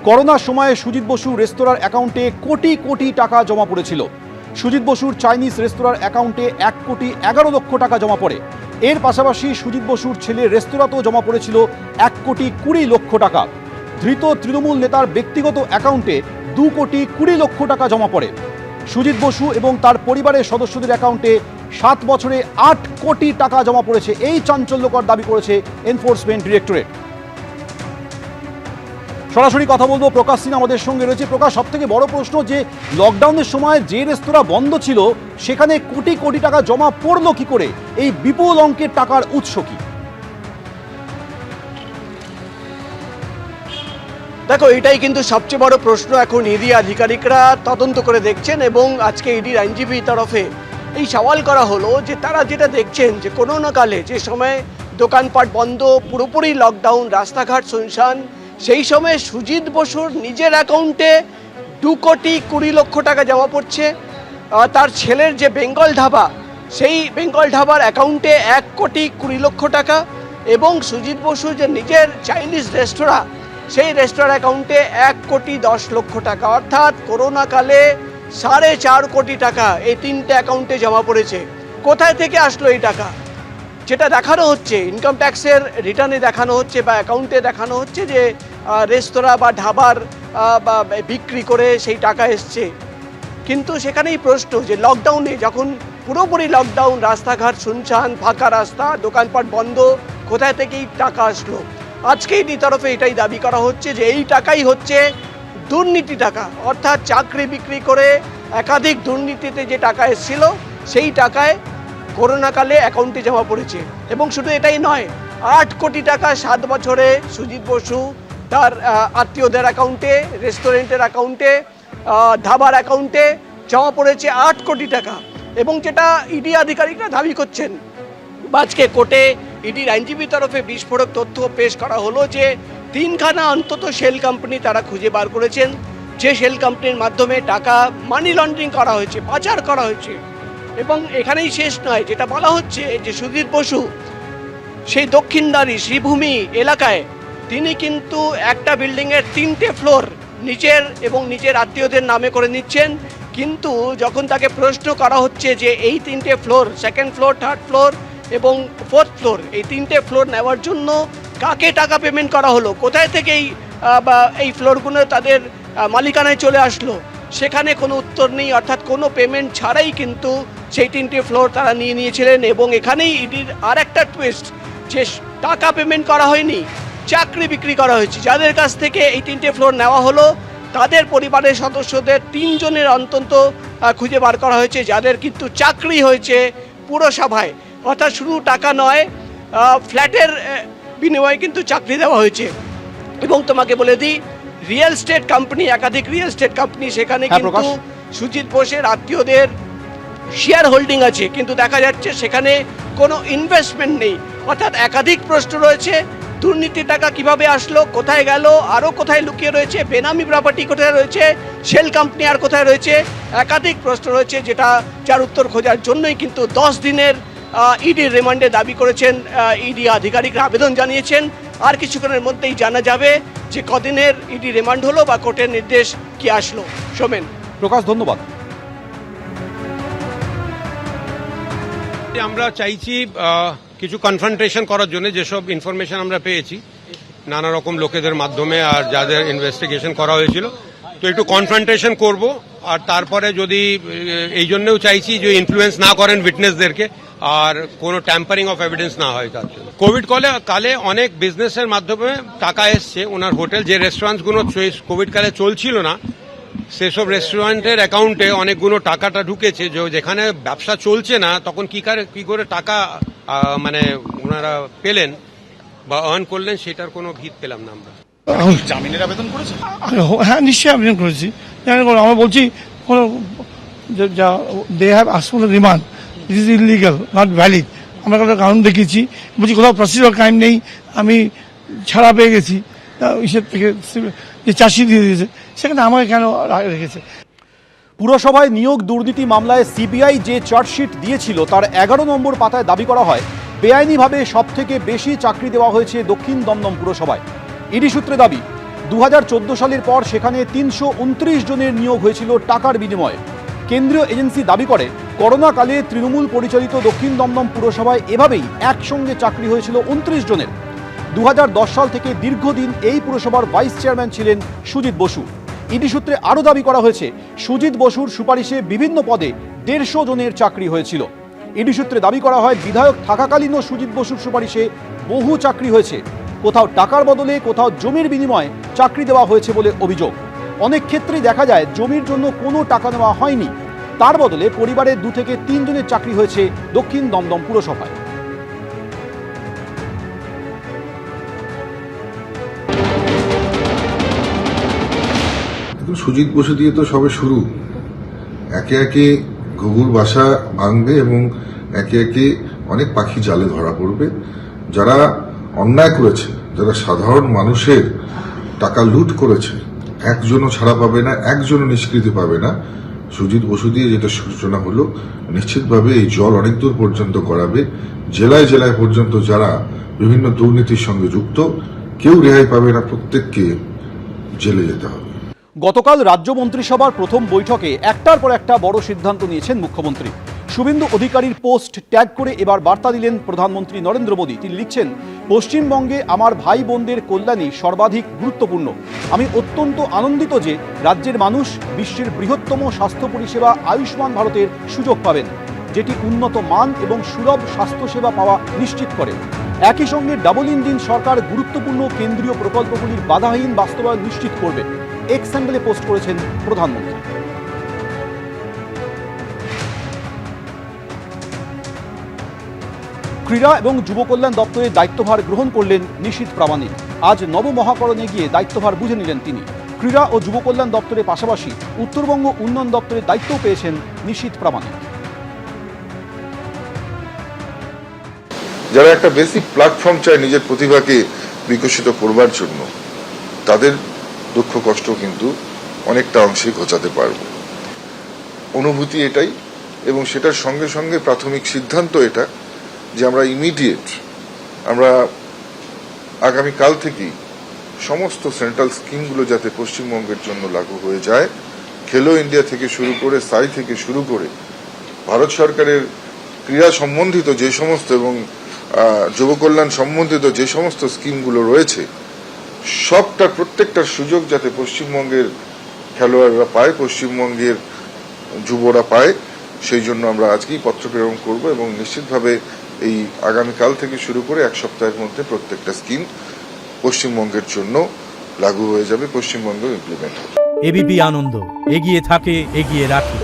করোনার সময়ে সুজিত বসু রেস্তোরাঁর অ্যাকাউন্টে কোটি কোটি টাকা জমা পড়েছিল। সুজিত বসুর চাইনিজ রেস্তোরাঁর অ্যাকাউন্টে 1,11,00,000 টাকা জমা পড়ে। এর পাশাপাশি সুজিত বসুর ছেলে রেস্তোরাঁতেও জমা পড়েছিল 1,20,00,000 টাকা। ধৃত তৃণমূল নেতার ব্যক্তিগত অ্যাকাউন্টে 2,20,00,000 টাকা জমা পড়ে। সুজিত বসু এবং তার পরিবারের সদস্যদের অ্যাকাউন্টে 7 বছরে 8 কোটি টাকা জমা পড়েছে। এই চাঞ্চল্যকর দাবি করেছে এনফোর্সমেন্ট ডিরেক্টরেট। সরাসরি কথা বলবো, প্রকাশ সিং আমাদের সঙ্গে রয়েছে। প্রকাশ, সব থেকে বড় প্রশ্ন যে লকডাউনের সময় যে রেস্তোরাঁ বন্ধ ছিল সেখানে কোটি কোটি টাকা জমা পড়লো কি করে? এই বিপুল অঙ্কের টাকার উৎস কি? দেখো, এটাই কিন্তু সবচেয়ে বড় প্রশ্ন। এখন ইডি আধিকারিকরা তদন্ত করে দেখছেন এবং আজকে ইডির আইনজীবী তরফে এই সওয়াল করা হলো যে তারা যেটা দেখছেন যে করোনা কালে যে সময় দোকানপাট বন্ধ, পুরোপুরি লকডাউন, রাস্তাঘাট শুনশান, সেই সময় সুজিত বসুর নিজের অ্যাকাউন্টে 2,20,00,000 টাকা জমা পড়ছে। তার ছেলের যে বেঙ্গল ধাবা, সেই বেঙ্গল ধাবার অ্যাকাউন্টে 1,20,00,000 টাকা এবং সুজিত বসু যে নিজের চাইনিজ রেস্তোরাঁ, সেই রেস্তোরাঁর অ্যাকাউন্টে 1,10,00,000 টাকা। অর্থাৎ করোনা কালে 4.5 কোটি টাকা এই তিনটে অ্যাকাউন্টে জমা পড়েছে। কোথায় থেকে আসলো এই টাকা? যেটা দেখানো হচ্ছে, ইনকাম ট্যাক্সের রিটার্নে দেখানো হচ্ছে বা অ্যাকাউন্টে দেখানো হচ্ছে যে রেস্তোরাঁ বা ধাবার বা বিক্রি করে সেই টাকা এসছে। কিন্তু সেখানেই প্রশ্ন যে লকডাউনে, যখন পুরোপুরি লকডাউন, রাস্তাঘাট শুনশান, ফাঁকা রাস্তা, দোকানপাট বন্ধ, কোথায় থেকে এই টাকা আসলো? আজকে ইডি তরফে এটাই দাবি করা হচ্ছে যে এই টাকাই হচ্ছে দুর্নীতি টাকা। অর্থাৎ চাকরি বিক্রি করে একাধিক দুর্নীতিতে যে টাকা এসেছিল সেই টাকায় করোনাকালে অ্যাকাউন্টে জমা পড়েছে। এবং শুধু এটাই নয়, 8 কোটি টাকা 7 বছরে সুজিত বসু তার আত্মীয়দের অ্যাকাউন্টে, রেস্টুরেন্টের অ্যাকাউন্টে, ধাবার অ্যাকাউন্টে জমা পড়েছে 8 কোটি টাকা। এবং যেটা ইডি আধিকারিকরা দাবি করছেন, আজকে কোর্টে ইডির আইনজীবী তরফে বিস্ফোরক তথ্য পেশ করা হলো যে 3খানা অন্তত শেল কোম্পানি তারা খুঁজে বার করেছেন, যে শেল কোম্পানির মাধ্যমে টাকা মানি লন্ডারিং করা হয়েছে, পাচার করা হয়েছে। এবং এখানেই শেষ নয়, যেটা বলা হচ্ছে যে সুজিত বসু সেই দক্ষিণদ্বারী শ্রীভূমি এলাকায় তিনি কিন্তু একটা বিল্ডিংয়ের 3টে ফ্লোর নিজের এবং নিজের আত্মীয়দের নামে করে নিচ্ছেন। কিন্তু যখন তাকে প্রশ্ন করা হচ্ছে যে এই 3টে floor, 2nd floor, 3rd floor এবং 4th ফ্লোর, এই 3টে ফ্লোর নেওয়ার জন্য কাকে টাকা পেমেন্ট করা হলো, কোথায় থেকে এই ফ্লোরগুলো তাদের মালিকানায় চলে আসলো, সেখানে কোনো উত্তর নেই। অর্থাৎ কোনো পেমেন্ট ছাড়াই কিন্তু সেই 3টে ফ্লোর তারা নিয়ে নিয়েছিলেন। এবং এখানেই ইডির আর একটা টুইস্ট, যে টাকা পেমেন্ট করা হয়নি, চাকরি বিক্রি করা হয়েছে। যাদের কাছ থেকে এই 3টে ফ্লোর নেওয়া হলো তাদের পরিবারের সদস্যদের 3 জনের অন্তত খুঁজে বার করা হয়েছে, যাদের কিন্তু চাকরি হয়েছে পুরসভায়। অর্থাৎ শুধু টাকা নয়, ফ্ল্যাটের বিনিময়ে কিন্তু চাকরি দেওয়া হয়েছে। এবং তোমাকে বলে দিই, রিয়েল এস্টেট কোম্পানি, একাধিক রিয়েল এস্টেট কোম্পানি, সেখানে কিন্তু সুজিত বোসের আত্মীয়দের শেয়ার হোল্ডিং আছে, কিন্তু দেখা যাচ্ছে সেখানে কোনো ইনভেস্টমেন্ট নেই। অর্থাৎ একাধিক প্রশ্ন রয়েছে, দুর্নীতি টাকা কিভাবে আসলো, কোথায় গেল, আরও কোথায় লুকিয়ে রয়েছে, বেনামি প্রপার্টি কোথায় রয়েছে, শেল কোম্পানি আর কোথায় রয়েছে, একাধিক প্রশ্ন রয়েছে, যার উত্তর খোঁজার জন্যই কিন্তু 10 দিনের ইডির রিমান্ডে দাবি করেছেন ইডি আধিকারিকরা, আবেদন জানিয়েছেন। আর কিছুক্ষণের মধ্যেই জানা যাবে যে কদিনের ইডি রিমান্ড হলো বা কোর্টের নির্দেশ কি আসলো। সোমেন। প্রকাশ, ধন্যবাদ। আমরা চাইছি কিছু কনফ্রন্টেশন করার জন্য, যেসব ইনফরমেশন আমরা পেয়েছি নানা রকম লোকেদের মাধ্যমে আর যাদের ইনভেস্টিগেশন করা হয়েছিল, তো একটু কনফ্রন্টেশন করব। আর তারপরে যদি এই জন্যও চাইছি যে ইনফ্লুয়েন্স না করেন উইটনেসদেরকে আর কোনো ট্যাম্পারিং অফ এভিডেন্স না হয় তার জন্য। কোভিড কালে অনেক বিজনেসের মাধ্যমে টাকা এসছে ওনার হোটেল, যে রেস্টুরেন্টসগুলো কোভিড কালে চলছিল না সেসব রেস্টুরেন্টের অ্যাকাউন্টে অনেকগুলো টাকাটা ঢুকেছে। যেখানে ব্যবসা চলছে না তখন কি করে টাকা মানে ওনারা পেলেন বা আর্ন করলেন সেটার কোনো ভিত পেলাম না আমরা। জামিনের আবেদন করেছে? হ্যাঁ, নিশ্চয়ই আবেদন করেছি। আমরা বলছি they have asked for remand, it is illegal, not valid. আমরা একটা কারণ দেখিয়েছি, বলছি কোথাও প্রসিডিউরাল ক্রাইম নেই, আমি ছাড়া পেয়ে গেছি ইসের থেকে, যে চাষি দিয়ে দিয়েছে, সেখানে আমাকে কেন রেখেছে? পুরসভায় নিয়োগ দুর্নীতি মামলায় সিবিআই যে চার্জশিট দিয়েছিল তার 11 নম্বর পাতায় দাবি করা হয় বেআইনিভাবে সবথেকে বেশি চাকরি দেওয়া হয়েছে দক্ষিণ দমদম পুরসভায়। ইডি সূত্রে দাবি, 2014 সালের পর সেখানে 329 জনের নিয়োগ হয়েছিল টাকার বিনিময়ে। কেন্দ্রীয় এজেন্সি দাবি করে করোনাকালে তৃণমূল পরিচালিত দক্ষিণ দমদম পুরসভায় এভাবেই একসঙ্গে চাকরি হয়েছিল 29 জনের। 2010 সাল থেকে দীর্ঘদিন এই পুরসভার ভাইস চেয়ারম্যান ছিলেন সুজিত বসু। ইডি সূত্রে আরও দাবি করা হয়েছে সুজিত বসুর সুপারিশে বিভিন্ন পদে 150 জনের চাকরি হয়েছিল। ইডি সূত্রে দাবি করা হয় বিধায়ক থাকাকালীনও সুজিত বসুর সুপারিশে বহু চাকরি হয়েছে। কোথাও টাকার বদলে কোথাও জমির বিনিময়ে চাকরি দেওয়া হয়েছে বলে অভিযোগ। অনেক ক্ষেত্রেই দেখা যায় জমির জন্য কোনো টাকা নেওয়া হয়নি, তার বদলে পরিবারের 2 থেকে 3 জনের চাকরি হয়েছে দক্ষিণ দমদম পুরসভায়। সুজিত বসু দিয়ে তো সবে শুরু, একে একে ঘুঘুর বাসা ভাঙবে এবং একে একে অনেক পাখি জালে ধরা পড়বে। যারা অন্যায় করেছে, যারা সাধারণ মানুষের টাকা লুট করেছে, একজনও ছাড়া পাবে না, একজনও নিষ্কৃতি পাবে না। সুজিত বসু দিয়ে যেটা সূচনা হলো, নিশ্চিতভাবে এই জল অনেক দূর পর্যন্ত গড়াবে। জেলায় জেলায় পর্যন্ত যারা বিভিন্ন দুর্নীতির সঙ্গে যুক্ত, কেউ রেহাই পাবে না, প্রত্যেককে জেলে যেতে হবে। গতকাল রাজ্য মন্ত্রিসভার প্রথম বৈঠকে একটার পর একটা বড় সিদ্ধান্ত নিয়েছেন মুখ্যমন্ত্রী। শুভেন্দু অধিকারীর পোস্ট ট্যাগ করে এবার বার্তা দিলেন প্রধানমন্ত্রী নরেন্দ্র মোদী। তিনি লিখছেন, পশ্চিমবঙ্গে আমার ভাই বোনদের কল্যাণই সর্বাধিক গুরুত্বপূর্ণ। আমি অত্যন্ত আনন্দিত যে রাজ্যের মানুষ বিশ্বের বৃহত্তম স্বাস্থ্য পরিষেবা আয়ুষ্মান ভারতের সুযোগ পাবেন, যেটি উন্নত মান এবং সুলভ স্বাস্থ্যসেবা পাওয়া নিশ্চিত করে। একই সঙ্গে ডাবল ইঞ্জিন সরকার গুরুত্বপূর্ণ কেন্দ্রীয় প্রকল্পগুলির বাধাহীন বাস্তবায়ন নিশ্চিত করবে। এক্স হ্যান্ডেলে পোস্ট করেছেন প্রধানমন্ত্রী। ক্রীড়া এবং যুব কল্যাণ দপ্তরের দায়িত্বভার গ্রহণ করলেন নিশীথ প্রামাণিক। আজ নবমহাকরণে গিয়ে দায়িত্বভার বুঝে নিলেন তিনি। ক্রীড়া ও যুব কল্যাণ দপ্তরের পাশাপাশি উত্তরবঙ্গ উন্নয়ন দপ্তরের দায়িত্বও পেয়েছেন নিশীথ প্রামাণিক। যারা একটা বেসিক প্ল্যাটফর্ম চায় নিজের প্রতিভাকে বিকশিত করবার জন্য, তাদের দুঃখ কষ্ট কিন্তু অনেকটা অংশে ঘোচাতে পারবে। অনুভূতি এটাই, এবং সেটার সঙ্গে সঙ্গে প্রাথমিক সিদ্ধান্ত এটা যে আমরা আগামীকাল থেকেই সমস্ত সেন্ট্রাল স্কিমগুলো যাতে পশ্চিমবঙ্গের জন্য লাগু হয়ে যায়। খেলো ইন্ডিয়া থেকে শুরু করে, সাই থেকে শুরু করে ভারত সরকারের ক্রীড়া সম্বন্ধিত যে সমস্ত এবং যুব কল্যাণ সম্বন্ধিত যে সমস্ত স্কিমগুলো রয়েছে, প্রত্যেকটার সুযোগ যাতে পশ্চিমবঙ্গের খেলোয়াড়রা পায়, পশ্চিমবঙ্গের যুবরা পায়, সেই জন্য আমরা আজকেই পত্র প্রেরণ করব এবং নিশ্চিতভাবে এই আগামীকাল থেকে শুরু করে 1 সপ্তাহের মধ্যে প্রত্যেকটা স্কিম পশ্চিমবঙ্গের জন্য লাগু হয়ে যাবে, পশ্চিমবঙ্গেও ইমপ্লিমেন্ট হবে। এবিপি আনন্দ, এগিয়ে থাকে, এগিয়ে রাখে।